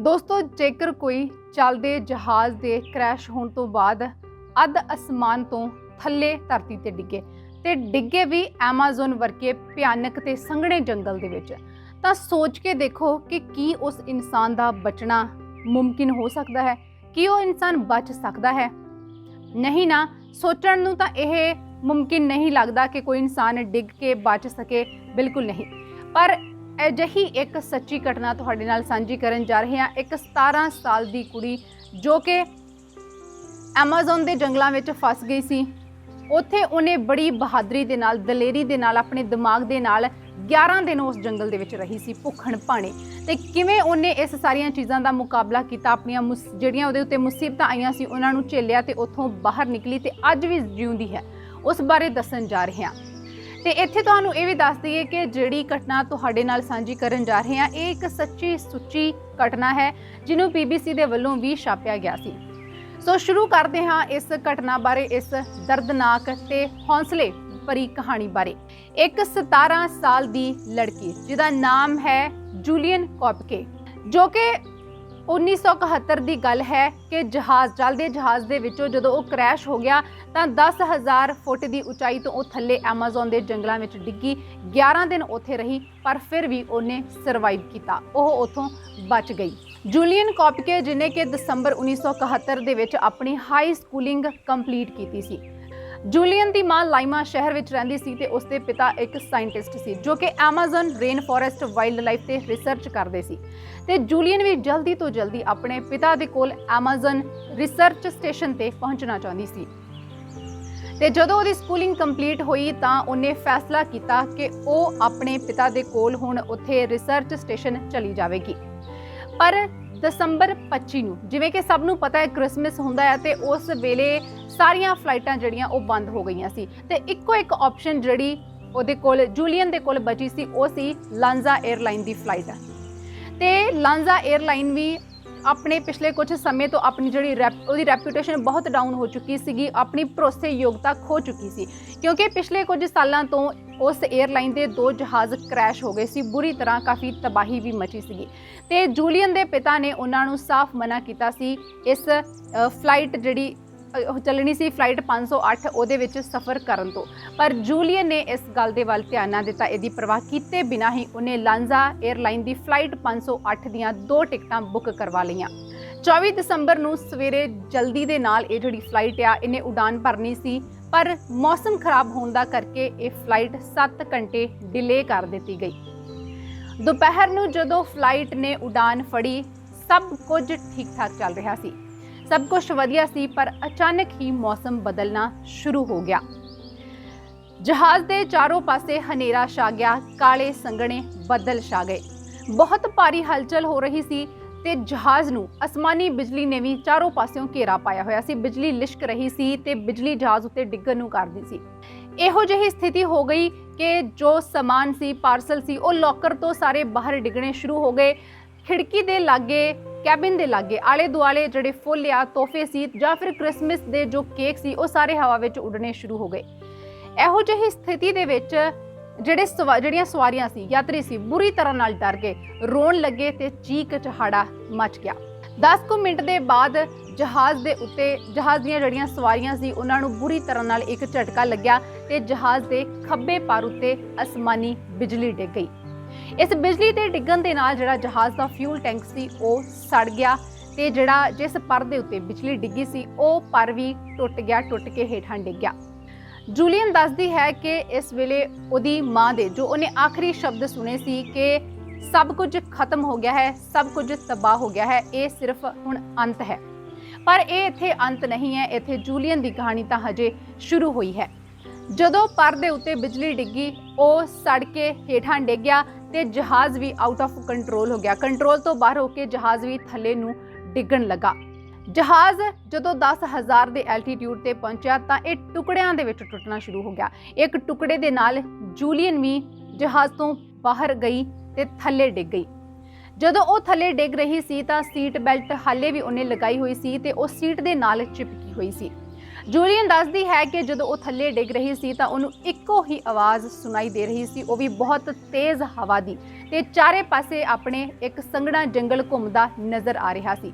ਦੋਸਤੋ, ਜੇਕਰ ਕੋਈ ਚੱਲਦੇ ਜਹਾਜ਼ ਦੇ ਕ੍ਰੈਸ਼ ਹੋਣ ਤੋਂ ਬਾਅਦ ਅੱਧ ਅਸਮਾਨ ਤੋਂ ਥੱਲੇ ਧਰਤੀ ਤੇ ਡਿੱਗੇ ਵੀ ਐਮਾਜ਼ਨ ਵਰਗੇ ਭਿਆਨਕ ਤੇ ਸੰਘਣੇ ਜੰਗਲ ਦੇ ਵਿੱਚ, ਤਾਂ ਸੋਚ ਕੇ ਦੇਖੋ ਕਿ ਕੀ ਉਸ ਇਨਸਾਨ ਦਾ ਬਚਣਾ ਮੁਮਕਿਨ ਹੋ ਸਕਦਾ ਹੈ? ਕੀ ਉਹ ਇਨਸਾਨ ਬਚ ਸਕਦਾ ਹੈ? ਨਹੀਂ ਨਾ। ਸੋਚਣ ਨੂੰ ਤਾਂ ਇਹ ਮੁਮਕਿਨ ਨਹੀਂ ਲੱਗਦਾ ਕਿ ਕੋਈ ਇਨਸਾਨ ਡਿੱਗ ਕੇ ਬਚ ਸਕੇ, ਬਿਲਕੁਲ ਨਹੀਂ। ਪਰ ਅਜਿਹੀ ਇੱਕ ਸੱਚੀ ਘਟਨਾ ਤੁਹਾਡੇ ਨਾਲ ਸਾਂਝੀ ਕਰਨ ਜਾ ਰਹੇ ਹਾਂ। ਇੱਕ 17 ਸਾਲ ਦੀ ਕੁੜੀ ਜੋ ਕਿ ਐਮਾਜ਼ਨ ਦੇ ਜੰਗਲਾਂ ਵਿੱਚ ਫਸ ਗਈ ਸੀ। ਉੱਥੇ ਉਹਨੇ ਬੜੀ ਬਹਾਦਰੀ ਦੇ ਨਾਲ, ਦਲੇਰੀ ਦੇ ਨਾਲ, ਆਪਣੇ ਦਿਮਾਗ ਦੇ ਨਾਲ 11 ਦਿਨ ਉਸ ਜੰਗਲ ਦੇ ਵਿੱਚ ਰਹੀ ਸੀ, ਭੁੱਖਣ ਭਾਣੇ। ਤੇ ਕਿਵੇਂ ਉਹਨੇ ਇਸ ਸਾਰੀਆਂ ਚੀਜ਼ਾਂ ਦਾ ਮੁਕਾਬਲਾ ਕੀਤਾ, ਆਪਣੀਆਂ ਜਿਹੜੀਆਂ ਉਹਦੇ ਉੱਤੇ ਮੁਸੀਬਤਾਂ ਆਈਆਂ ਸੀ ਉਹਨਾਂ ਨੂੰ ਝੇਲਿਆ ਤੇ ਉੱਥੋਂ ਬਾਹਰ ਨਿਕਲੀ ਤੇ ਅੱਜ ਵੀ ਜਿਉਂਦੀ ਹੈ, ਉਸ ਬਾਰੇ ਦੱਸਣ ਜਾ ਰਹੇ ਹਾਂ। ਤੇ ਇੱਥੇ ਤੁਹਾਨੂੰ ਇਹ ਵੀ ਦੱਸ ਦਈਏ ਕਿ ਜਿਹੜੀ ਘਟਨਾ ਤੁਹਾਡੇ ਨਾਲ ਸਾਂਝੀ ਕਰਨ ਜਾ ਰਹੇ ਹਾਂ, ਇਹ ਇੱਕ ਸੱਚੀ ਸੁੱਚੀ ਘਟਨਾ ਹੈ ਜਿਹਨੂੰ BBC ਦੇ ਵੱਲੋਂ ਵੀ ਛਾਪਿਆ ਗਿਆ ਸੀ। ਸੋ ਸ਼ੁਰੂ ਕਰਦੇ ਹਾਂ ਇਸ ਘਟਨਾ ਬਾਰੇ, ਇਸ ਦਰਦਨਾਕ ਤੇ ਹੌਸਲੇ ਭਰੀ ਕਹਾਣੀ ਬਾਰੇ। ਇੱਕ 17 ਸਾਲ ਦੀ ਲੜਕੀ ਜਿਹਦਾ ਨਾਮ ਹੈ ਜੂਲੀਅਨ ਕੋਪਕੇ, ਜੋ ਕਿ 1971 ਦੀ ਗੱਲ ਹੈ ਕਿ ਚੱਲਦੇ ਜਹਾਜ਼ ਦੇ ਵਿੱਚੋਂ ਜਦੋਂ ਉਹ ਕ੍ਰੈਸ਼ ਹੋ ਗਿਆ ਤਾਂ 10,000 ਫੁੱਟ ਦੀ ਉਚਾਈ ਤੋਂ ਉਹ ਥੱਲੇ ਐਮਾਜ਼ਨ ਦੇ ਜੰਗਲਾਂ ਵਿੱਚ ਡਿੱਗੀ। 11 ਦਿਨ ਉੱਥੇ ਰਹੀ ਪਰ ਫਿਰ ਵੀ ਉਹਨੇ ਸਰਵਾਈਵ ਕੀਤਾ, ਉਹ ਉੱਥੋਂ ਬਚ ਗਈ। ਜੂਲੀਅਨ ਕੋਪਕੇ, ਜਿਹਨੇ ਕਿ ਦਸੰਬਰ 1971 ਦੇ ਵਿੱਚ ਆਪਣੀ ਹਾਈ ਸਕੂਲਿੰਗ ਕੰਪਲੀਟ ਕੀਤੀ ਸੀ। ਜੂਲੀਅਨ ਦੀ ਮਾਂ ਲਾਈਮਾ ਸ਼ਹਿਰ ਵਿੱਚ ਰਹਿੰਦੀ ਸੀ ਤੇ ਉਸਦੇ ਪਿਤਾ ਇੱਕ ਸਾਇੰਟਿਸਟ ਸੀ ਜੋ ਕਿ Amazon rain forest wild life ਤੇ ਰਿਸਰਚ ਕਰਦੇ ਸੀ। ਤੇ ਜੂਲੀਅਨ ਵੀ ਜਲਦੀ ਤੋਂ ਜਲਦੀ ਆਪਣੇ ਪਿਤਾ ਦੇ ਕੋਲ ਐਮਾਜ਼ਨ ਰਿਸਰਚ ਸਟੇਸ਼ਨ ਤੇ ਪਹੁੰਚਣਾ ਚਾਹੁੰਦੀ ਸੀ। ਤੇ ਜਦੋਂ ਉਹਦੀ ਸਕੂਲਿੰਗ ਕੰਪਲੀਟ ਹੋਈ ਤਾਂ ਉਹਨੇ ਫੈਸਲਾ ਕੀਤਾ ਕਿ ਉਹ ਆਪਣੇ ਪਿਤਾ ਦੇ ਕੋਲ ਹੁਣ ਉੱਥੇ ਰਿਸਰਚ ਸਟੇਸ਼ਨ ਚਲੀ ਜਾਵੇਗੀ। ਪਰ ਦਸੰਬਰ 25 ਨੂੰ, ਜਿਵੇਂ ਕਿ ਸਭ ਨੂੰ ਪਤਾ ਹੈ, ਕ੍ਰਿਸਮਸ ਹੁੰਦਾ ਹੈ ਤੇ ਉਸ ਵੇਲੇ ਸਾਰੀਆਂ ਫਲਾਈਟਾਂ ਜਿਹੜੀਆਂ ਉਹ ਬੰਦ ਹੋ ਗਈਆਂ ਸੀ ਤੇ ਇੱਕੋ ਇੱਕ ਆਪਸ਼ਨ ਜਿਹੜੀ ਉਹਦੇ ਕੋਲ, ਜੂਲੀਅਨ ਦੇ ਕੋਲ ਬਚੀ ਸੀ, ਉਹ ਸੀ ਲਾਂਜ਼ਾ 에ਅਰਲਾਈਨ ਦੀ ਫਲਾਈਟ। ਤੇ ਲਾਂਜ਼ਾ 에ਅਰਲਾਈਨ ਵੀ ਆਪਣੇ ਪਿਛਲੇ ਕੁਝ ਸਮੇਂ ਤੋਂ ਆਪਣੀ ਜਿਹੜੀ ਉਹਦੀ ਰੈਪੂਟੇਸ਼ਨ ਬਹੁਤ ਡਾਊਨ ਹੋ ਚੁੱਕੀ ਸੀਗੀ, ਆਪਣੀ ਭਰੋਸੇਯੋਗਤਾ ਖੋ ਚੁੱਕੀ ਸੀ, ਕਿਉਂਕਿ ਪਿਛਲੇ ਕੁਝ ਸਾਲਾਂ ਤੋਂ ਉਸ 에ਅਰਲਾਈਨ ਦੇ 2 ਜਹਾਜ਼ ਕ੍ਰੈਸ਼ ਹੋ ਗਏ ਸੀ, ਬੁਰੀ ਤਰ੍ਹਾਂ ਕਾਫੀ ਤਬਾਹੀ ਵੀ ਮਚੀ ਸੀਗੀ। ਤੇ ਜੂਲੀਅਨ ਦੇ ਪਿਤਾ ਨੇ ਉਹਨਾਂ ਨੂੰ ਸਾਫ਼ ਮਨਾ ਕੀਤਾ ਸੀ ਇਸ ਫਲਾਈਟ ਜਿਹੜੀ ਚੱਲਣੀ ਸੀ, ਫਲਾਈਟ 508, ਉਹਦੇ ਵਿੱਚ ਸਫ਼ਰ ਕਰਨ ਤੋਂ। ਪਰ ਜੂਲੀਅਨ ਨੇ ਇਸ ਗੱਲ ਦੇ ਵੱਲ ਧਿਆਨ ਨਾ ਦਿੱਤਾ। ਇਹਦੀ ਪਰਵਾਹ ਕੀਤੇ ਬਿਨਾਂ ਹੀ ਉਹਨੇ ਲਾਂਜ਼ਾ 에ਅਰਲਾਈਨ ਦੀ ਫਲਾਈਟ 508 ਦੀਆਂ 2 ਟਿਕਟਾਂ ਬੁੱਕ ਕਰਵਾ ਲਈਆਂ। 24 ਦਸੰਬਰ ਨੂੰ ਸਵੇਰੇ ਜਲਦੀ ਦੇ ਨਾਲ ਇਹ ਜਿਹੜੀ ਫਲਾਈਟ ਆ, ਇਹਨੇ ਉਡਾਨ ਭਰਨੀ ਸੀ, ਪਰ ਮੌਸਮ ਖਰਾਬ ਹੋਣ ਦਾ ਕਰਕੇ ਇਹ ਫਲਾਈਟ 7 ਘੰਟੇ ਡਿਲੇ ਕਰ ਦਿੱਤੀ ਗਈ। ਦੁਪਹਿਰ ਨੂੰ ਜਦੋਂ ਫਲਾਈਟ ਨੇ ਉਡਾਨ ਫੜੀ, ਸਭ ਕੁਝ ਠੀਕ ਠਾਕ ਚੱਲ ਰਿਹਾ ਸੀ, ਸਭ ਕੁਝ ਵਧੀਆ ਸੀ, ਪਰ ਅਚਾਨਕ ਹੀ ਮੌਸਮ ਬਦਲਣਾ ਸ਼ੁਰੂ ਹੋ ਗਿਆ। ਜਹਾਜ਼ ਦੇ ਚਾਰੋਂ ਪਾਸੇ ਹਨੇਰਾ ਛਾ ਗਿਆ, ਕਾਲੇ ਸੰਘਣੇ ਬੱਦਲ ਛਾ ਗਏ, ਬਹੁਤ ਭਾਰੀ ਹਲਚਲ ਹੋ ਰਹੀ ਸੀ ਤੇ ਜਹਾਜ਼ ਨੂੰ ਅਸਮਾਨੀ ਬਿਜਲੀ ਨੇ ਵੀ ਚਾਰੋਂ ਪਾਸਿਓਂ ਘੇਰਾ ਪਾਇਆ ਹੋਇਆ ਸੀ। ਬਿਜਲੀ ਲਿਸ਼ਕ ਰਹੀ ਸੀ ਤੇ ਬਿਜਲੀ ਜਹਾਜ਼ ਉੱਤੇ ਡਿੱਗਣ ਨੂੰ ਕਰਦੀ ਸੀ। ਇਹੋ ਜਿਹੀ ਸਥਿਤੀ ਹੋ ਗਈ ਕਿ ਜੋ ਸਮਾਨ ਸੀ, ਪਾਰਸਲ ਸੀ, ਉਹ ਲੋਕਰ ਤੋਂ ਸਾਰੇ ਬਾਹਰ ਡਿੱਗਣੇ ਸ਼ੁਰੂ ਹੋ ਗਏ। ਖਿੜਕੀ ਦੇ ਲਾਗੇ, ਕੈਬਿਨ ਦੇ ਲਾਗੇ, ਆਲੇ ਦੁਆਲੇ ਜਿਹੜੇ ਫੁੱਲ ਆ, ਤੋਹਫੇ ਸੀ ਜਾਂ ਫਿਰ ਕ੍ਰਿਸਮਸ ਦੇ ਜੋ ਕੇਕ ਸੀ, ਉਹ ਸਾਰੇ ਹਵਾ ਵਿੱਚ ਉੱਡਣੇ ਸ਼ੁਰੂ ਹੋ ਗਏ। ਇਹੋ ਜਿਹੀ ਸਥਿਤੀ ਦੇ ਵਿੱਚ ਜਿਹੜੀਆਂ ਸਵਾਰੀਆਂ ਸੀ, ਯਾਤਰੀ ਸੀ, ਬੁਰੀ ਤਰ੍ਹਾਂ ਨਾਲ ਡਰ ਗਏ, ਰੋਣ ਲੱਗੇ ਤੇ ਚੀਕ ਚਹਾੜਾ ਮਚ ਗਿਆ। 10 ਕੁ ਮਿੰਟ ਦੇ ਬਾਅਦ ਜਹਾਜ਼ ਦੀਆਂ ਜਿਹੜੀਆਂ ਸਵਾਰੀਆਂ ਸੀ ਉਹਨਾਂ ਨੂੰ ਬੁਰੀ ਤਰ੍ਹਾਂ ਨਾਲ ਇੱਕ ਝਟਕਾ ਲੱਗਿਆ ਤੇ ਜਹਾਜ਼ ਦੇ ਖੱਬੇ ਪਰ ਉੱਤੇ ਅਸਮਾਨੀ ਬਿਜਲੀ ਡਿੱਗ ਗਈ। ਇਸ ਬਿਜਲੀ ਦੇ ਡਿੱਗਣ ਦੇ ਨਾਲ ਜਿਹੜਾ ਜਹਾਜ਼ ਦਾ ਫਿਊਲ ਟੈਂਕ ਸੀ ਉਹ ਸੜ ਗਿਆ ਤੇ ਜਿਸ ਪਰ ਦੇ ਉੱਤੇ ਬਿਜਲੀ ਡਿੱਗੀ ਸੀ ਉਹ ਪਰ ਵੀ ਟੁੱਟ ਕੇ ਹੇਠਾਂ ਡਿੱਗ ਗਿਆ। ਜੂਲੀਅਨ ਦੱਸਦੀ ਹੈ ਕਿ ਇਸ ਵੇਲੇ ਉਹਦੀ ਮਾਂ ਦੇ ਜੋ ਉਹਨੇ ਆਖਰੀ ਸ਼ਬਦ ਸੁਣੇ ਸੀ ਕਿ ਸਭ ਕੁਝ ਖਤਮ ਹੋ ਗਿਆ ਹੈ, ਸਭ ਕੁਝ ਤਬਾਹ ਹੋ ਗਿਆ ਹੈ, ਇਹ ਸਿਰਫ ਹੁਣ ਅੰਤ ਹੈ। ਪਰ ਇਹ ਇੱਥੇ ਅੰਤ ਨਹੀਂ ਹੈ, ਇੱਥੇ ਜੂਲੀਅਨ ਦੀ ਕਹਾਣੀ ਤਾਂ ਹਜੇ ਸ਼ੁਰੂ ਹੋਈ ਹੈ। ਜਦੋਂ ਪਰ ਦੇ ਉੱਤੇ ਬਿਜਲੀ ਡਿੱਗੀ, ਉਹ ਸੜ ਕੇ ਹੇਠਾਂ ਡਿੱਗ ਗਿਆ ਤੇ ਜਹਾਜ਼ ਵੀ ਆਊਟ ਆਫ ਕੰਟਰੋਲ ਹੋ ਗਿਆ। ਕੰਟਰੋਲ ਤੋਂ ਬਾਹਰ ਹੋ ਕੇ ਜਹਾਜ਼ ਵੀ ਥੱਲੇ ਨੂੰ ਡਿੱਗਣ ਲੱਗਾ। ਜਹਾਜ਼ ਜਦੋਂ 10,000 ਦੇ ਐਲਟੀਟਿਊਡ ਤੇ ਪਹੁੰਚਿਆ ਤਾਂ ਇਹ ਟੁਕੜਿਆਂ ਦੇ ਵਿੱਚ ਟੁੱਟਣਾ ਸ਼ੁਰੂ ਹੋ ਗਿਆ। ਇੱਕ ਟੁਕੜੇ ਦੇ ਨਾਲ ਜੂਲੀਅਨ ਵੀ ਜਹਾਜ਼ ਤੋਂ ਬਾਹਰ ਗਈ ਤੇ ਥੱਲੇ ਡਿੱਗ ਗਈ। ਜਦੋਂ ਉਹ ਥੱਲੇ ਡਿੱਗ ਰਹੀ ਸੀ ਤਾਂ ਸੀਟ ਬੈਲਟ ਹਾਲੇ ਵੀ ਉਹਨੇ ਲਗਾਈ ਹੋਈ ਸੀ ਤੇ ਉਹ ਸੀਟ ਦੇ ਨਾਲ ਚਿਪਕੀ ਹੋਈ ਸੀ। ਜੂਲੀਅਨ ਦੱਸਦੀ ਹੈ ਕਿ ਜਦੋਂ ਉਹ ਥੱਲੇ ਡਿੱਗ ਰਹੀ ਸੀ ਤਾਂ ਉਹਨੂੰ ਇੱਕੋ ਹੀ ਆਵਾਜ਼ ਸੁਣਾਈ ਦੇ ਰਹੀ ਸੀ, ਉਹ ਵੀ ਬਹੁਤ ਤੇਜ਼ ਹਵਾ ਦੀ, ਤੇ ਚਾਰੇ ਪਾਸੇ ਆਪਣੇ ਇੱਕ ਸੰਘਣਾ ਜੰਗਲ ਘੁੰਮਦਾ ਨਜ਼ਰ ਆ ਰਿਹਾ ਸੀ।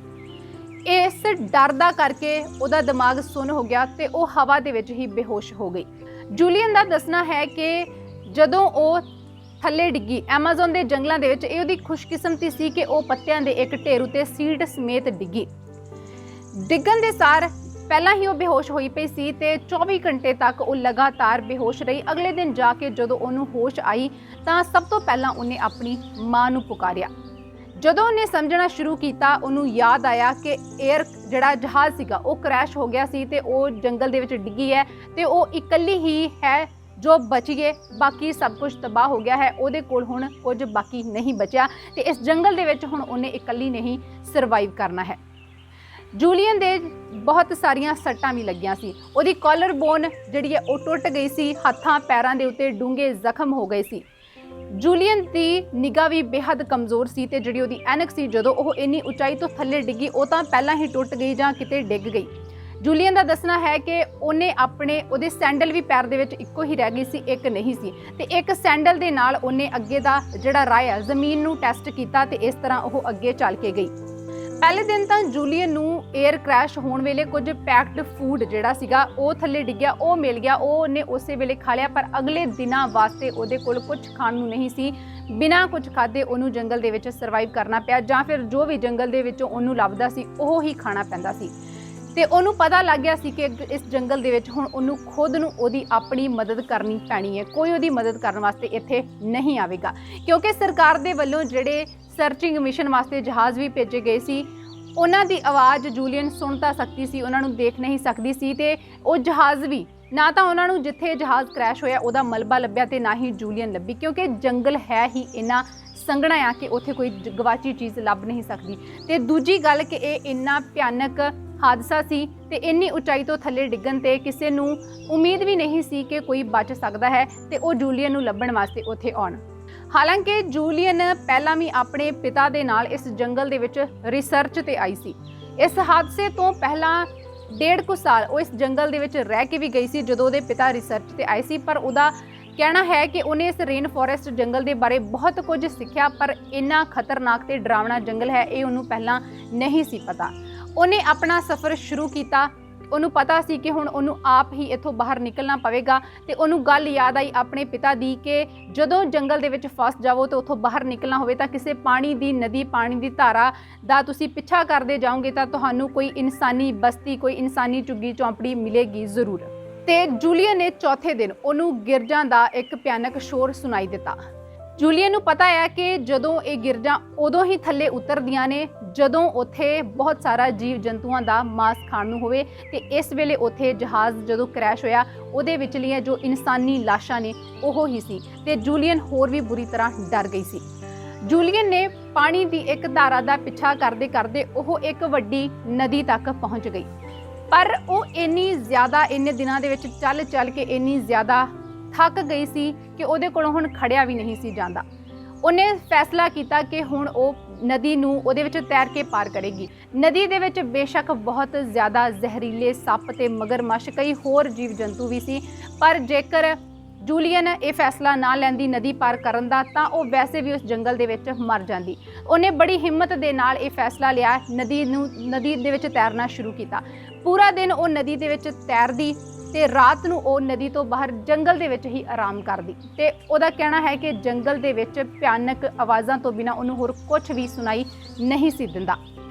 ਇਸ ਡਰ ਦਾ ਕਰਕੇ ਉਹਦਾ ਦਿਮਾਗ ਸੁੰਨ ਹੋ ਗਿਆ ਤੇ ਉਹ ਹਵਾ ਦੇ ਵਿੱਚ ਹੀ ਬੇਹੋਸ਼ ਹੋ ਗਈ। ਜੂਲੀਅਨ ਦਾ ਦੱਸਣਾ ਹੈ ਕਿ ਜਦੋਂ ਉਹ ਥੱਲੇ ਡਿੱਗੀ ਐਮਾਜ਼ਨ ਦੇ ਜੰਗਲਾਂ ਦੇ ਵਿੱਚ, ਇਹ ਉਹਦੀ ਖੁਸ਼ਕਿਸਮਤੀ ਸੀ ਕਿ ਉਹ ਪੱਤਿਆਂ ਦੇ ਇੱਕ ਢੇਰ ਉਤੇ ਸੀਟ ਸਮੇਤ ਡਿੱਗੀ। ਡਿੱਗਣ ਦੇ ਸਾਰ ਪਹਿਲਾਂ ਹੀ ਉਹ ਬੇਹੋਸ਼ ਹੋਈ ਪਈ ਸੀ ਤੇ 24 ਘੰਟੇ ਤੱਕ ਉਹ ਲਗਾਤਾਰ ਬੇਹੋਸ਼ ਰਹੀ। ਅਗਲੇ ਦਿਨ ਜਾ ਕੇ ਜਦੋਂ ਉਹਨੂੰ ਹੋਸ਼ ਆਈ ਤਾਂ ਸਭ ਤੋਂ ਪਹਿਲਾਂ ਉਹਨੇ ਆਪਣੀ ਮਾਂ ਨੂੰ ਪੁਕਾਰਿਆ। ਜਦੋਂ ਉਹਨੇ ਸਮਝਣਾ ਸ਼ੁਰੂ ਕੀਤਾ, ਉਹਨੂੰ ਯਾਦ ਆਇਆ ਕਿ 에ਅਰ ਜਿਹੜਾ ਜਹਾਜ਼ ਸੀਗਾ ਉਹ ਕ੍ਰੈਸ਼ ਹੋ ਗਿਆ ਸੀ ਤੇ ਉਹ ਜੰਗਲ ਦੇ ਵਿੱਚ ਡਿੱਗੀ ਹੈ ਤੇ ਉਹ ਇਕੱਲੀ ਹੀ ਹੈ ਜੋ ਬਚ ਗਏ, ਬਾਕੀ ਸਭ ਕੁਝ ਤਬਾਹ ਹੋ ਗਿਆ ਹੈ। ਉਹਦੇ ਕੋਲ ਹੁਣ ਕੁਝ ਬਾਕੀ ਨਹੀਂ ਬਚਿਆ ਤੇ ਇਸ ਜੰਗਲ ਦੇ ਵਿੱਚ ਹੁਣ ਉਹਨੇ ਇਕੱਲੀ ਨਹੀਂ ਸਰਵਾਈਵ ਕਰਨਾ ਹੈ। ਜੂਲੀਅਨ ਦੇ ਬਹੁਤ ਸਾਰੀਆਂ ਸੱਟਾਂ ਵੀ ਲੱਗੀਆਂ ਸੀ। ਉਹਦੀ ਕਾਲਰ ਬੋਨ ਜਿਹੜੀ ਹੈ ਉਹ ਟੁੱਟ ਗਈ ਸੀ, ਹੱਥਾਂ ਪੈਰਾਂ ਦੇ ਉੱਤੇ ਡੂੰਘੇ ਜ਼ਖਮ ਹੋ ਗਏ ਸੀ। ਜੂਲੀਅਨ ਦੀ ਨਿਗਾਹ ਵੀ ਬੇਹੱਦ ਕਮਜ਼ੋਰ ਸੀ ਤੇ ਜਿਹੜੀ ਉਹਦੀ ਐਨਕ ਸੀ, ਜਦੋਂ ਉਹ ਇੰਨੀ ਉਚਾਈ ਤੋਂ ਥੱਲੇ ਡਿੱਗੀ ਉਹ ਤਾਂ ਪਹਿਲਾਂ ਹੀ ਟੁੱਟ ਗਈ ਜਾਂ ਕਿਤੇ ਡਿੱਗ ਗਈ। ਜੂਲੀਅਨ ਦਾ ਦੱਸਣਾ ਹੈ ਕਿ ਉਹਦੇ ਸੈਂਡਲ ਵੀ ਪੈਰ ਦੇ ਵਿੱਚ ਇੱਕੋ ਹੀ ਰਹਿ ਗਈ ਸੀ, ਇੱਕ ਨਹੀਂ ਸੀ, ਤੇ ਇੱਕ ਸੈਂਡਲ ਦੇ ਨਾਲ ਉਹਨੇ ਅੱਗੇ ਦਾ ਜਿਹੜਾ ਰਾਹ ਆ ਜ਼ਮੀਨ ਨੂੰ ਟੈਸਟ ਕੀਤਾ ਤੇ ਇਸ ਤਰ੍ਹਾਂ ਉਹ ਅੱਗੇ ਚੱਲ ਕੇ ਗਈ। ਪਹਿਲੇ ਦਿਨ ਤਾਂ ਜੂਲੀਅਨ ਨੂੰ 에ਅਰ ਕ੍ਰੈਸ਼ ਹੋਣ ਵੇਲੇ ਕੁਝ ਪੈਕਡ ਫੂਡ ਜਿਹੜਾ ਸੀਗਾ ਉਹ ਥੱਲੇ ਡਿੱਗਿਆ, ਉਹ ਮਿਲ ਗਿਆ, ਉਹ ਉਹਨੇ ਉਸੇ ਵੇਲੇ ਖਾ ਲਿਆ। ਪਰ ਅਗਲੇ ਦਿਨਾਂ ਵਾਸਤੇ ਉਹਦੇ ਕੋਲ ਕੁਝ ਖਾਣ ਨੂੰ ਨਹੀਂ ਸੀ। ਬਿਨਾਂ ਕੁਝ ਖਾਧੇ ਉਹਨੂੰ ਜੰਗਲ ਦੇ ਵਿੱਚ ਸਰਵਾਈਵ ਕਰਨਾ ਪਿਆ, ਜਾਂ ਫਿਰ ਜੋ ਵੀ ਜੰਗਲ ਦੇ ਵਿੱਚੋਂ ਉਹਨੂੰ ਲੱਭਦਾ ਸੀ ਉਹ ਹੀ ਖਾਣਾ ਪੈਂਦਾ ਸੀ। ਤੇ ਉਹਨੂੰ ਪਤਾ ਲੱਗ ਗਿਆ ਸੀ ਕਿ ਇਸ ਜੰਗਲ ਦੇ ਵਿੱਚ ਹੁਣ ਉਹਨੂੰ ਖੁਦ ਨੂੰ ਉਹਦੀ ਆਪਣੀ ਮਦਦ ਕਰਨੀ ਪੈਣੀ ਹੈ। ਕੋਈ ਉਹਦੀ ਮਦਦ ਕਰਨ ਵਾਸਤੇ ਇੱਥੇ ਨਹੀਂ ਆਵੇਗਾ, ਕਿਉਂਕਿ ਸਰਕਾਰ ਦੇ ਵੱਲੋਂ ਜਿਹੜੇ ਸਰਚਿੰਗ ਮਿਸ਼ਨ ਵਾਸਤੇ ਜਹਾਜ਼ ਵੀ ਭੇਜੇ ਗਏ ਸੀ, ਉਹਨਾਂ ਦੀ ਆਵਾਜ਼ ਜੂਲੀਅਨ ਸੁਣ ਤਾਂ ਸਕਦੀ ਸੀ, ਉਹਨਾਂ ਨੂੰ ਦੇਖ ਨਹੀਂ ਸਕਦੀ ਸੀ। ਤੇ ਉਹ ਜਹਾਜ਼ ਵੀ ਨਾ ਤਾਂ ਉਹਨਾਂ ਨੂੰ ਜਿੱਥੇ ਜਹਾਜ਼ ਕ੍ਰੈਸ਼ ਹੋਇਆ ਉਹਦਾ ਮਲਬਾ ਲੱਭਿਆ ਤੇ ਨਾ ਹੀ ਜੂਲੀਅਨ ਲੱਭੀ, ਕਿਉਂਕਿ ਜੰਗਲ ਹੈ ਹੀ ਇੰਨਾ ਸੰਘਣਾ ਆ ਕਿ ਉੱਥੇ ਕੋਈ ਗਵਾਚੀ ਚੀਜ਼ ਲੱਭ ਨਹੀਂ ਸਕਦੀ। ਤੇ ਦੂਜੀ ਗੱਲ ਕਿ ਇਹ ਇੰਨਾ ਭਿਆਨਕ ਹਾਦਸਾ ਸੀ ਤੇ ਇੰਨੀ ਉਚਾਈ ਤੋਂ ਥੱਲੇ ਡਿੱਗਣ ਤੇ ਕਿਸੇ ਨੂੰ ਉਮੀਦ ਵੀ ਨਹੀਂ ਸੀ ਕਿ ਕੋਈ ਬਚ ਸਕਦਾ ਹੈ ਤੇ ਉਹ ਜੂਲੀਅਨ ਨੂੰ ਲੱਭਣ ਵਾਸਤੇ ਉੱਥੇ ਆਉਣ। ਹਾਲਾਂਕਿ ਜੂਲੀਅਨ ਪਹਿਲਾਂ ਵੀ ਆਪਣੇ ਪਿਤਾ ਦੇ ਨਾਲ ਇਸ ਜੰਗਲ ਦੇ ਵਿੱਚ ਰਿਸਰਚ ਤੇ ਆਈ ਸੀ। ਇਸ ਹਾਦਸੇ ਤੋਂ ਪਹਿਲਾਂ 1.5 ਕੁ ਸਾਲ ਉਹ ਇਸ ਜੰਗਲ ਦੇ ਵਿੱਚ ਰਹਿ ਕੇ ਵੀ ਗਈ ਸੀ ਜਦੋਂ ਉਹਦੇ ਪਿਤਾ ਰਿਸਰਚ ਤੇ ਆਏ ਸੀ। ਪਰ ਉਹਦਾ ਕਹਿਣਾ ਹੈ ਕਿ ਉਹਨੇ ਇਸ ਰੇਨ ਫੋਰੈਸਟ ਜੰਗਲ ਦੇ ਬਾਰੇ ਬਹੁਤ ਕੁਝ ਸਿੱਖਿਆ, ਪਰ ਇੰਨਾ ਖਤਰਨਾਕ ਤੇ ਡਰਾਵਣਾ ਜੰਗਲ ਹੈ ਇਹ ਉਹਨੂੰ ਪਹਿਲਾਂ ਨਹੀਂ ਸੀ ਪਤਾ। ਉਹਨੇ ਆਪਣਾ ਸਫ਼ਰ ਸ਼ੁਰੂ ਕੀਤਾ। ਉਹਨੂੰ ਪਤਾ ਸੀ ਕਿ ਹੁਣ ਉਹਨੂੰ ਆਪ ਹੀ ਇੱਥੋਂ ਬਾਹਰ ਨਿਕਲਣਾ ਪਵੇਗਾ ਤੇ ਉਹਨੂੰ ਗੱਲ ਯਾਦ ਆਈ ਆਪਣੇ ਪਿਤਾ ਦੀ ਕਿ ਜਦੋਂ ਜੰਗਲ ਦੇ ਵਿੱਚ ਫਸ ਜਾਵੋ ਤੇ ਉੱਥੋਂ ਬਾਹਰ ਨਿਕਲਣਾ ਹੋਵੇ ਤਾਂ ਕਿਸੇ ਪਾਣੀ ਦੀ ਨਦੀ, ਪਾਣੀ ਦੀ ਧਾਰਾ ਦਾ ਤੁਸੀਂ ਪਿੱਛਾ ਕਰਦੇ ਜਾਓਗੇ ਤਾਂ ਤੁਹਾਨੂੰ ਕੋਈ ਇਨਸਾਨੀ ਬਸਤੀ, ਕੋਈ ਇਨਸਾਨੀ ਝੁੱਗੀ ਝੌਂਪੜੀ ਮਿਲੇਗੀ ਜ਼ਰੂਰ। ਤੇ ਜੂਲੀਅਨ ਨੇ ਚੌਥੇ ਦਿਨ ਉਹਨੂੰ ਗਿਰਜਾਂ ਦਾ ਇੱਕ ਭਿਆਨਕ ਸ਼ੋਰ ਸੁਣਾਈ ਦਿੱਤਾ। ਜੂਲੀਅਨ ਨੂੰ ਪਤਾ ਹੈ ਕਿ ਜਦੋਂ ਇਹ ਗਿਰਜਾਂ ਉਦੋਂ ਹੀ ਥੱਲੇ ਉਤਰਦੀਆਂ ਨੇ ਜਦੋਂ ਉੱਥੇ ਬਹੁਤ ਸਾਰਾ ਜੀਵ ਜੰਤੂਆਂ ਦਾ ਮਾਸ ਖਾਣ ਨੂੰ ਹੋਵੇ, ਤੇ ਇਸ ਵੇਲੇ ਉੱਥੇ ਜਹਾਜ਼ ਜਦੋਂ ਕ੍ਰੈਸ਼ ਹੋਇਆ ਉਹਦੇ ਵਿਚਲੀਆਂ ਜੋ ਇਨਸਾਨੀ ਲਾਸ਼ਾਂ ਨੇ ਉਹ ਹੀ ਸੀ। ਤੇ ਜੂਲੀਅਨ ਹੋਰ ਵੀ ਬੁਰੀ ਤਰ੍ਹਾਂ ਡਰ ਗਈ ਸੀ। ਜੂਲੀਅਨ ਨੇ ਪਾਣੀ ਦੀ ਇੱਕ ਧਾਰਾ ਦਾ ਪਿੱਛਾ ਕਰਦੇ ਕਰਦੇ ਉਹ ਇੱਕ ਵੱਡੀ ਨਦੀ ਤੱਕ ਪਹੁੰਚ ਗਈ, ਪਰ ਉਹ ਇੰਨੇ ਦਿਨਾਂ ਦੇ ਵਿੱਚ ਚੱਲ ਕੇ ਇੰਨੀ ਜ਼ਿਆਦਾ ਥੱਕ ਗਈ ਸੀ ਕਿ ਉਹਦੇ ਕੋਲੋਂ ਹੁਣ ਖੜਿਆ ਵੀ ਨਹੀਂ ਸੀ ਜਾਂਦਾ। ਉਹਨੇ ਫੈਸਲਾ ਕੀਤਾ ਕਿ ਹੁਣ ਉਹ ਨਦੀ ਨੂੰ ਉਹਦੇ ਵਿੱਚ ਤੈਰ ਕੇ ਪਾਰ ਕਰੇਗੀ। ਨਦੀ ਦੇ ਵਿੱਚ ਬੇਸ਼ੱਕ ਬਹੁਤ ਜ਼ਿਆਦਾ ਜ਼ਹਿਰੀਲੇ ਸੱਪ ਤੇ ਮਗਰਮੱਛ, ਕਈ ਹੋਰ ਜੀਵ ਜੰਤੂ ਵੀ ਸੀ, ਪਰ ਜੇਕਰ ਜੂਲੀਅਨ ਇਹ ਫੈਸਲਾ ਨਾ ਲੈਂਦੀ ਨਦੀ ਪਾਰ ਕਰਨ ਦਾ ਤਾਂ ਉਹ ਵੈਸੇ ਵੀ ਉਸ ਜੰਗਲ ਦੇ ਵਿੱਚ ਮਰ ਜਾਂਦੀ। ਉਹਨੇ ਬੜੀ ਹਿੰਮਤ ਦੇ ਨਾਲ ਇਹ ਫੈਸਲਾ ਲਿਆ, ਨਦੀ ਦੇ ਵਿੱਚ ਤੈਰਨਾ ਸ਼ੁਰੂ ਕੀਤਾ। ਪੂਰਾ ਦਿਨ ਉਹ ਨਦੀ ਦੇ ਵਿੱਚ ਤੈਰਦੀ ਤੇ ਰਾਤ ਨੂੰ ਉਹ ਨਦੀ ਤੋਂ ਬਾਹਰ ਜੰਗਲ ਦੇ ਵਿੱਚ ਹੀ ਆਰਾਮ ਕਰਦੀ। ਤੇ ਉਹਦਾ ਕਹਿਣਾ ਹੈ ਕਿ ਜੰਗਲ ਦੇ ਵਿੱਚ ਭਿਆਨਕ ਆਵਾਜ਼ਾਂ ਤੋਂ ਬਿਨਾਂ ਉਹਨੂੰ ਹੋਰ ਕੁਝ ਵੀ ਸੁਣਾਈ ਨਹੀਂ ਸੀ ਦਿੰਦਾ।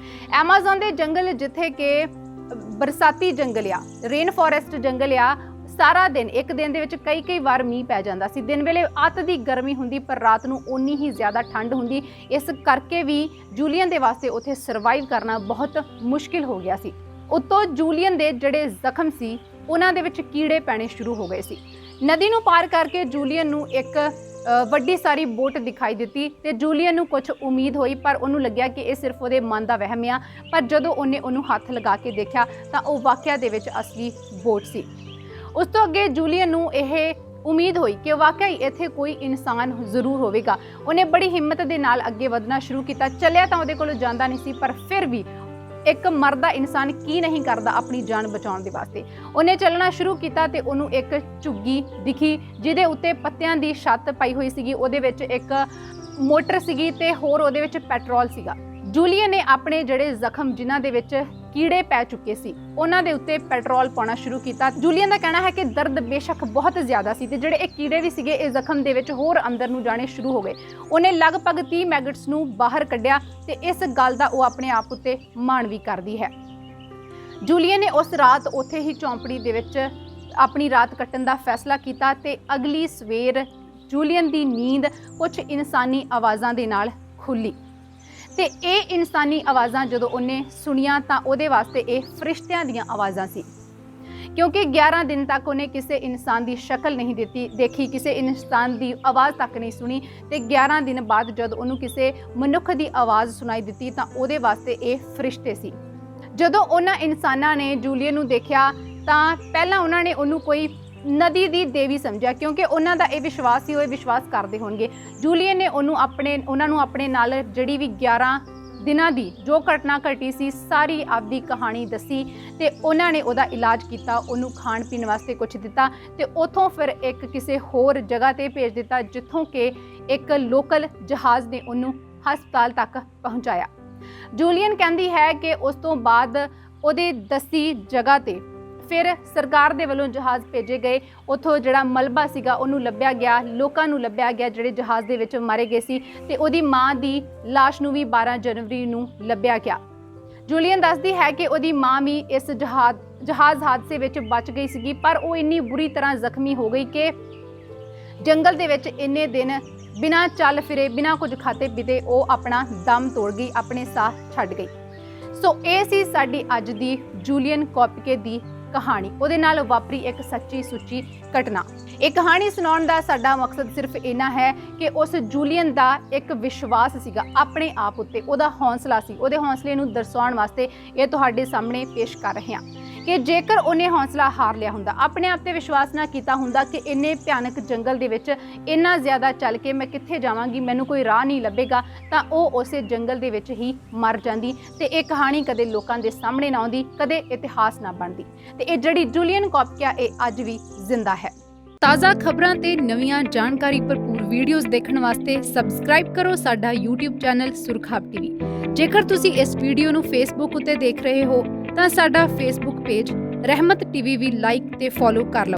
ਐਮਾਜ਼ਨ ਦੇ ਜੰਗਲ ਜਿੱਥੇ ਕਿ ਬਰਸਾਤੀ ਜੰਗਲ ਆ, ਰੇਨ ਫੋਰੈਸਟ ਜੰਗਲ ਆ, ਸਾਰਾ ਦਿਨ ਇੱਕ ਦਿਨ ਦੇ ਵਿੱਚ ਕਈ ਵਾਰ ਮੀਂਹ ਪੈ ਜਾਂਦਾ ਸੀ। ਦਿਨ ਵੇਲੇ ਅੱਤ ਦੀ ਗਰਮੀ ਹੁੰਦੀ ਪਰ ਰਾਤ ਨੂੰ ਓਨੀ ਹੀ ਜ਼ਿਆਦਾ ਠੰਡ ਹੁੰਦੀ। ਇਸ ਕਰਕੇ ਵੀ ਜੂਲੀਅਨ ਦੇ ਵਾਸਤੇ ਉੱਥੇ ਸਰਵਾਈਵ ਕਰਨਾ ਬਹੁਤ ਮੁਸ਼ਕਿਲ ਹੋ ਗਿਆ ਸੀ। ਉੱਤੋਂ ਜੂਲੀਅਨ ਦੇ ਜਿਹੜੇ ਜ਼ਖਮ ਸੀ ਉਹਨਾਂ ਦੇ ਵਿੱਚ ਕੀੜੇ ਪੈਣੇ ਸ਼ੁਰੂ ਹੋ ਗਏ ਸੀ। ਨਦੀ ਨੂੰ ਪਾਰ ਕਰਕੇ ਜੂਲੀਅਨ ਨੂੰ ਇੱਕ ਵੱਡੀ ਸਾਰੀ ਬੋਟ ਦਿਖਾਈ ਦਿੱਤੀ ਤੇ ਜੂਲੀਅਨ ਨੂੰ ਕੁਝ ਉਮੀਦ ਹੋਈ, ਪਰ ਉਹਨੂੰ ਲੱਗਿਆ ਕਿ ਇਹ ਸਿਰਫ ਉਹਦੇ ਮਨ ਦਾ ਵਹਿਮ ਆ। ਪਰ ਜਦੋਂ ਉਹਨੇ ਉਹਨੂੰ ਹੱਥ ਲਗਾ ਕੇ ਦੇਖਿਆ ਤਾਂ ਉਹ ਵਾਕਿਆ ਦੇ ਵਿੱਚ ਅਸਲੀ ਬੋਟ ਸੀ। ਉਸ ਤੋਂ ਅੱਗੇ ਜੂਲੀਅਨ ਨੂੰ ਇਹ ਉਮੀਦ ਹੋਈ ਕਿ ਵਾਕਈ ਇੱਥੇ ਕੋਈ ਇਨਸਾਨ ਜ਼ਰੂਰ ਹੋਵੇਗਾ। ਉਹਨੇ ਬੜੀ ਹਿੰਮਤ ਦੇ ਨਾਲ ਅੱਗੇ ਵਧਣਾ ਸ਼ੁਰੂ ਕੀਤਾ। ਚੱਲਿਆ ਤਾਂ ਉਹਦੇ ਕੋਲ ਜਾਂਦਾ ਨਹੀਂ ਸੀ, ਪਰ ਫਿਰ ਵੀ ਇੱਕ ਮਰਦਾ ਇਨਸਾਨ ਕੀ ਨਹੀਂ ਕਰਦਾ ਆਪਣੀ ਜਾਨ ਬਚਾਉਣ ਦੇ ਵਾਸਤੇ। ਉਹਨੇ ਚੱਲਣਾ ਸ਼ੁਰੂ ਕੀਤਾ ਤੇ ਉਹਨੂੰ ਇੱਕ ਝੁੱਗੀ ਦਿਖੀ ਜਿਹਦੇ ਉੱਤੇ ਪੱਤਿਆਂ ਦੀ ਛੱਤ ਪਾਈ ਹੋਈ ਸੀਗੀ, ਉਹਦੇ ਵਿੱਚ ਇੱਕ ਮੋਟਰ ਸੀਗੀ ਤੇ ਹੋਰ ਉਹਦੇ ਵਿੱਚ ਪੈਟਰੋਲ ਸੀਗਾ। ਜੂਲੀਅਨ ਨੇ ਆਪਣੇ ਜਿਹੜੇ ਜ਼ਖਮ ਜਿਨ੍ਹਾਂ ਦੇ ਵਿੱਚ ਕੀੜੇ ਪੈ ਚੁੱਕੇ ਸੀ ਉਹਨਾਂ ਦੇ ਉੱਤੇ ਪੈਟਰੋਲ ਪਾਉਣਾ ਸ਼ੁਰੂ ਕੀਤਾ। ਜੂਲੀਅਨ ਦਾ ਕਹਿਣਾ ਹੈ ਕਿ ਦਰਦ ਬੇਸ਼ੱਕ ਬਹੁਤ ਜ਼ਿਆਦਾ ਸੀ ਤੇ ਜਿਹੜੇ ਇਹ ਕੀੜੇ ਵੀ ਸੀਗੇ ਇਹ ਜ਼ਖਮ ਦੇ ਵਿੱਚ ਹੋਰ ਅੰਦਰ ਨੂੰ ਜਾਣੇ ਸ਼ੁਰੂ ਹੋ ਗਏ। ਉਹਨੇ ਲਗਭਗ 30 ਮੈਗਟਸ ਨੂੰ ਬਾਹਰ ਕੱਢਿਆ ਤੇ ਇਸ ਗੱਲ ਦਾ ਉਹ ਆਪਣੇ ਆਪ ਉੱਤੇ ਮਾਣ ਵੀ ਕਰਦੀ ਹੈ। ਜੂਲੀਅਨ ਨੇ ਉਸ ਰਾਤ ਉੱਥੇ ਹੀ ਚੌਂਪੜੀ ਦੇ ਵਿੱਚ ਆਪਣੀ ਰਾਤ ਕੱਟਣ ਦਾ ਫੈਸਲਾ ਕੀਤਾ ਤੇ ਅਗਲੀ ਸਵੇਰ ਜੂਲੀਅਨ ਦੀ ਨੀਂਦ ਕੁਝ ਇਨਸਾਨੀ ਆਵਾਜ਼ਾਂ ਦੇ ਨਾਲ ਖੁੱਲੀ ਤੇ ਇਹ ਇਨਸਾਨੀ ਆਵਾਜ਼ਾਂ ਜਦੋਂ ਉਹਨੇ ਸੁਣੀਆਂ ਤਾਂ ਉਹਦੇ ਵਾਸਤੇ ਇਹ ਫਰਿਸ਼ਤਿਆਂ ਦੀਆਂ ਆਵਾਜ਼ਾਂ ਸੀ, ਕਿਉਂਕਿ 11 ਦਿਨ ਤੱਕ ਉਹਨੇ ਕਿਸੇ ਇਨਸਾਨ ਦੀ ਸ਼ਕਲ ਨਹੀਂ ਦੇਖੀ, ਕਿਸੇ ਇਨਸਾਨ ਦੀ ਆਵਾਜ਼ ਤੱਕ ਨਹੀਂ ਸੁਣੀ ਤੇ 11 ਦਿਨ ਬਾਅਦ ਜਦ ਉਹਨੂੰ ਕਿਸੇ ਮਨੁੱਖ ਦੀ ਆਵਾਜ਼ ਸੁਣਾਈ ਦਿੱਤੀ ਤਾਂ ਉਹਦੇ ਵਾਸਤੇ ਇਹ ਫਰਿਸ਼ਤੇ ਸੀ। ਜਦੋਂ ਉਹਨਾਂ ਇਨਸਾਨਾਂ ਨੇ ਜੂਲੀਅਨ ਨੂੰ ਦੇਖਿਆ ਤਾਂ ਪਹਿਲਾਂ ਉਹਨਾਂ ਨੇ ਉਹਨੂੰ ਕੋਈ ਨਦੀ ਦੀ ਦੇਵੀ ਸਮਝਿਆ, ਕਿਉਂਕਿ ਉਹਨਾਂ ਦਾ ਇਹ ਵਿਸ਼ਵਾਸ ਸੀ, ਉਹ ਇਹ ਵਿਸ਼ਵਾਸ ਕਰਦੇ ਹੋਣਗੇ। ਜੂਲੀਅਨ ਨੇ ਉਹਨਾਂ ਨੂੰ ਆਪਣੇ ਨਾਲ ਜਿਹੜੀ ਵੀ 11 ਦਿਨਾਂ ਦੀ ਜੋ ਘਟਨਾ ਘਟੀ ਸੀ ਸਾਰੀ ਆਪਦੀ ਕਹਾਣੀ ਦੱਸੀ ਤੇ ਉਹਨਾਂ ਨੇ ਉਹਦਾ ਇਲਾਜ ਕੀਤਾ, ਉਹਨੂੰ ਖਾਣ ਪੀਣ ਵਾਸਤੇ ਕੁਝ ਦਿੱਤਾ ਤੇ ਉੱਥੋਂ ਫਿਰ ਇੱਕ ਕਿਸੇ ਹੋਰ ਜਗ੍ਹਾ ਤੇ ਭੇਜ ਦਿੱਤਾ ਜਿੱਥੋਂ ਕਿ ਇੱਕ ਲੋਕਲ ਜਹਾਜ਼ ਨੇ ਉਹਨੂੰ ਹਸਪਤਾਲ ਤੱਕ ਪਹੁੰਚਾਇਆ। ਜੂਲੀਅਨ ਕਹਿੰਦੀ ਹੈ ਕਿ ਉਸ ਤੋਂ ਬਾਅਦ ਉਹਦੇ ਦੱਸੀ ਜਗ੍ਹਾ ਤੇ ਫਿਰ ਸਰਕਾਰ ਦੇ ਵੱਲੋਂ ਜਹਾਜ਼ ਭੇਜੇ ਗਏ, ਉੱਥੋਂ ਜਿਹੜਾ ਮਲਬਾ ਸੀਗਾ ਉਹਨੂੰ ਲੱਭਿਆ ਗਿਆ, ਲੋਕਾਂ ਨੂੰ ਲੱਭਿਆ ਗਿਆ ਜਿਹੜੇ ਜਹਾਜ਼ ਦੇ ਵਿੱਚ ਮਾਰੇ ਗਏ ਸੀ ਤੇ ਉਹਦੀ ਮਾਂ ਦੀ ਲਾਸ਼ ਨੂੰ ਵੀ 12 ਜਨਵਰੀ ਨੂੰ ਲੱਭਿਆ ਗਿਆ। ਜੂਲੀਅਨ ਦੱਸਦੀ ਹੈ ਕਿ ਉਹਦੀ ਮਾਂ ਵੀ ਇਸ ਜਹਾਜ਼ ਹਾਦਸੇ ਵਿੱਚ ਬਚ ਗਈ ਸੀਗੀ, ਪਰ ਉਹ ਇੰਨੀ ਬੁਰੀ ਤਰ੍ਹਾਂ ਜ਼ਖਮੀ ਹੋ ਗਈ ਕਿ ਜੰਗਲ ਦੇ ਵਿੱਚ ਇੰਨੇ ਦਿਨ ਬਿਨਾਂ ਚੱਲ ਫਿਰੇ, ਬਿਨਾਂ ਕੁਝ ਖਾਤੇ ਪੀਤੇ ਉਹ ਆਪਣਾ ਦਮ ਤੋੜ ਗਈ, ਆਪਣੇ ਸਾਹ ਛੱਡ ਗਈ। ਸੋ ਇਹ ਸੀ ਸਾਡੀ ਅੱਜ ਦੀ ਜੂਲੀਅਨ ਕੋਪਕੇ ਦੀ ਕਹਾਣੀ, ਉਹਦੇ ਨਾਲ ਵਾਪਰੀ ਇੱਕ ਸੱਚੀ ਸੁੱਚੀ ਘਟਨਾ। ਇਹ ਕਹਾਣੀ ਸੁਣਾਉਣ ਦਾ ਸਾਡਾ ਮਕਸਦ ਸਿਰਫ ਇੰਨਾ ਹੈ ਕਿ ਉਸ ਜੂਲੀਅਨ ਦਾ ਇੱਕ ਵਿਸ਼ਵਾਸ ਸੀਗਾ ਆਪਣੇ ਆਪ ਉੱਤੇ, ਉਹਦਾ ਹੌਸਲਾ ਸੀ, ਉਹਦੇ ਹੌਸਲੇ ਨੂੰ ਦਰਸਾਉਣ ਵਾਸਤੇ ਇਹ ਤੁਹਾਡੇ ਸਾਹਮਣੇ ਪੇਸ਼ ਕਰ ਰਹੇ ਹਾਂ ਕਿ ਜੇਕਰ ਉਹਨੇ ਹੌਸਲਾ ਹਾਰ ਲਿਆ ਹੁੰਦਾ, ਆਪਣੇ ਆਪ ਤੇ ਵਿਸ਼ਵਾਸ ਨਾ ਕੀਤਾ ਹੁੰਦਾ ਕਿ ਇੰਨੇ ਭਿਆਨਕ ਜੰਗਲ ਦੇ ਵਿੱਚ ਇੰਨਾ ਜ਼ਿਆਦਾ ਚੱਲ ਕੇ ਮੈਂ ਕਿੱਥੇ ਜਾਵਾਂਗੀ, ਮੈਨੂੰ ਕੋਈ ਰਾਹ ਨਹੀਂ ਲੱਭੇਗਾ, ਤਾਂ ਉਹ ਉਸੇ ਜੰਗਲ ਦੇ ਵਿੱਚ ਹੀ ਮਰ ਜਾਂਦੀ ਤੇ ਇਹ ਕਹਾਣੀ ਕਦੇ ਲੋਕਾਂ ਦੇ ਸਾਹਮਣੇ ਨਾ ਆਉਂਦੀ, ਕਦੇ ਇਤਿਹਾਸ ਨਾ ਬਣਦੀ। ਤੇ ਇਹ ਜਿਹੜੀ ਜੂਲੀਅਨ ਕੋਪਕਿਆ ਇਹ ਅੱਜ ਵੀ ਜ਼ਿੰਦਾ ਹੈ। ਤਾਜ਼ਾ ਖਬਰਾਂ ਤੇ ਨਵੀਆਂ ਜਾਣਕਾਰੀ ਭਰਪੂਰ ਵੀਡੀਓਜ਼ ਦੇਖਣ ਵਾਸਤੇ ਸਬਸਕ੍ਰਾਈਬ ਕਰੋ ਸਾਡਾ YouTube ਚੈਨਲ ਸੁਰਖਾਬ ਟੀਵੀ। ਜੇਕਰ ਤੁਸੀਂ ਇਸ ਵੀਡੀਓ ਨੂੰ Facebook ਉੱਤੇ ਦੇਖ ਰਹੇ ਹੋ ਤਾਂ ਸਾਡਾ Facebook ਪੇਜ ਰਹਿਮਤ ਟੀਵੀ ਵੀ ਲਾਈਕ ਤੇ ਫੋਲੋ ਕਰ ਲਓ।